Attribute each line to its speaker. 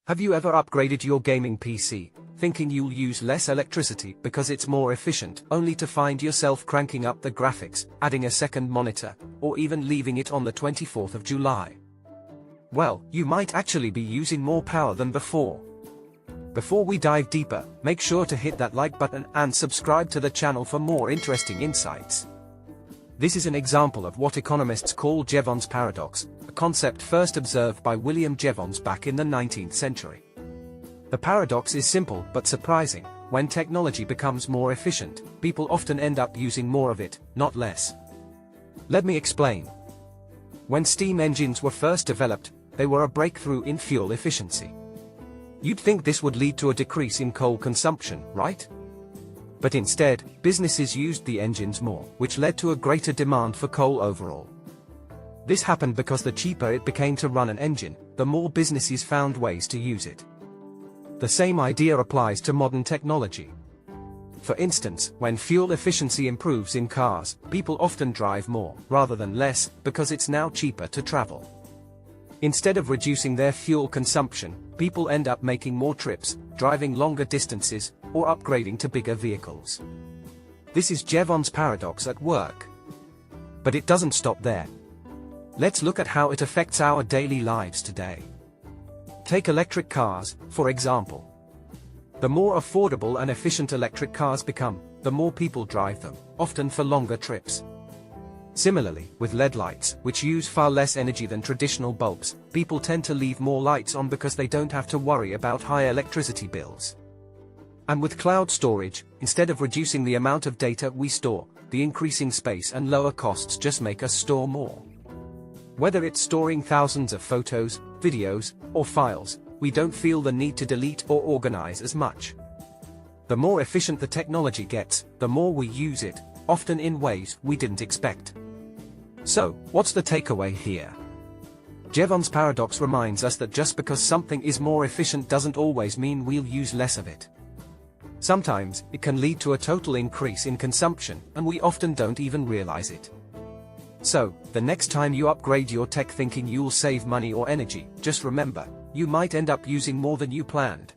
Speaker 1: Have you ever upgraded your gaming PC, thinking you'll use less electricity because it's more efficient, only to find yourself cranking up the graphics, adding a second monitor, or even leaving it on the 24th of July? Well, you might actually be using more power than before. Before we dive deeper, make sure to hit that like button and subscribe to the channel for more interesting insights. This is an example of what economists call Jevons paradox, a concept first observed by William Jevons back in the 19th century. The paradox is simple but surprising. When technology becomes more efficient, people often end up using more of it, not less. Let me explain. When steam engines were first developed, they were a breakthrough in fuel efficiency. You'd think this would lead to a decrease in coal consumption, right? But instead, businesses used the engines more, which led to a greater demand for coal overall. This happened because the cheaper it became to run an engine, the more businesses found ways to use it. The same idea applies to modern technology. For instance, when fuel efficiency improves in cars, people often drive more, rather than less, because it's now cheaper to travel. Instead of reducing their fuel consumption, people end up making more trips, driving longer distances, or upgrading to bigger vehicles. This is Jevons' paradox at work. But it doesn't stop there. Let's look at how it affects our daily lives today. Take electric cars, for example. The more affordable and efficient electric cars become, the more people drive them, often for longer trips. Similarly, with LED lights, which use far less energy than traditional bulbs, people tend to leave more lights on because they don't have to worry about high electricity bills. And with cloud storage, instead of reducing the amount of data we store, the increasing space and lower costs just make us store more. Whether it's storing thousands of photos, videos, or files, we don't feel the need to delete or organize as much. The more efficient the technology gets, the more we use it, often in ways we didn't expect. So, what's the takeaway here? Jevons' paradox reminds us that just because something is more efficient doesn't always mean we'll use less of it. Sometimes, it can lead to a total increase in consumption, and we often don't even realize it. So, the next time you upgrade your tech thinking you'll save money or energy, just remember, you might end up using more than you planned.